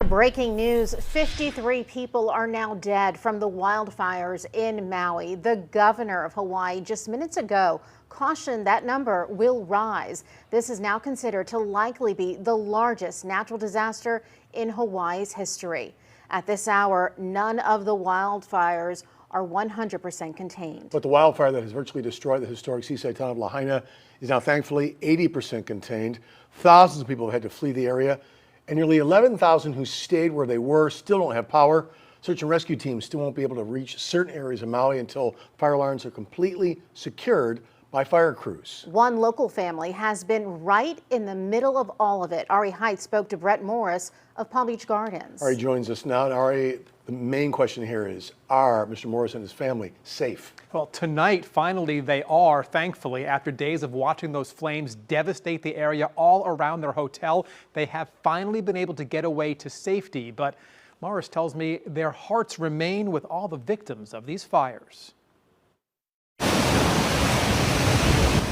Breaking news, 53 people are now dead from the wildfires in Maui. The governor of Hawaii just minutes ago cautioned that number will rise. This is now considered to likely be the largest natural disaster in Hawaii's history. At this hour, none of the wildfires are 100% contained. But the wildfire that has virtually destroyed the historic seaside town of Lahaina is now thankfully 80% contained. Thousands of people have had to flee the area, and nearly 11,000 who stayed where they were still don't have power. Search and rescue teams still won't be able to reach certain areas of Maui until fire alarms are completely secured by fire crews. One local family has been right in the middle of all of it. Ari Height spoke to Brett Morris of Palm Beach Gardens. Ari joins us now. And Ari, the main question here is, are Mr. Morris and his family safe? Well, tonight, finally, they are, thankfully. After days of watching those flames devastate the area all around their hotel, they have finally been able to get away to safety. But Morris tells me their hearts remain with all the victims of these fires.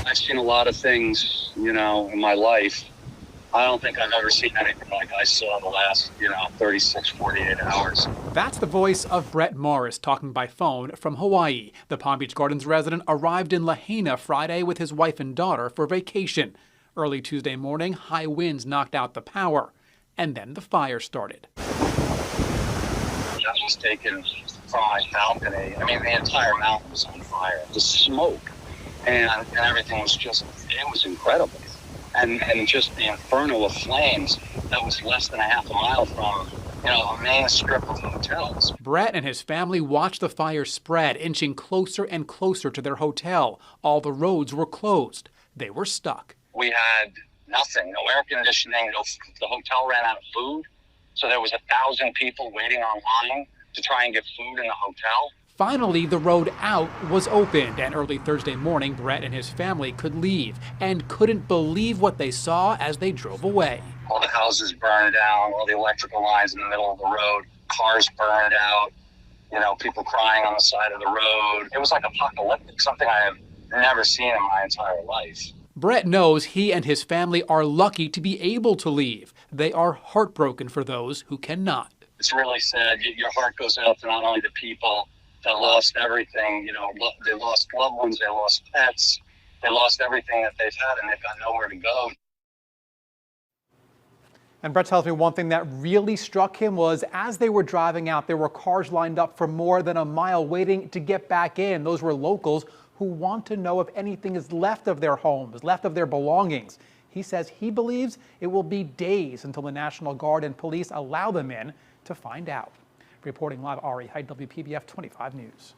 I've seen a lot of things, in my life. I don't think I've ever seen anything like I saw the last, 36, 48 hours. That's the voice of Brett Morris talking by phone from Hawaii. The Palm Beach Gardens resident arrived in Lahaina Friday with his wife and daughter for vacation. Early Tuesday morning, high winds knocked out the power, and then the fire started. I was taken from my balcony. The entire mountain was on fire. The smoke and everything was it was incredible. And just the inferno of flames that was less than a half a mile from, a main strip of hotels. Brett and his family watched the fire spread, inching closer and closer to their hotel. All the roads were closed. They were stuck. We had nothing, no air conditioning. The hotel ran out of food. So there was 1,000 people waiting online to try and get food in the hotel. Finally, the road out was opened, and early Thursday morning, Brett and his family could leave and couldn't believe what they saw as they drove away. All the houses burned down, all the electrical lines in the middle of the road, cars burned out, people crying on the side of the road. It was like apocalyptic, something I have never seen in my entire life. Brett knows he and his family are lucky to be able to leave. They are heartbroken for those who cannot. It's really sad. Your heart goes out to not only the people that lost everything, they lost loved ones, they lost pets, they lost everything that they've had, and they've got nowhere to go. And Brett tells me one thing that really struck him was as they were driving out, there were cars lined up for more than a mile waiting to get back in. Those were locals who want to know if anything is left of their homes, left of their belongings. He says he believes it will be days until the National Guard and police allow them in to find out. Reporting live, Ari Height, WPBF 25 News.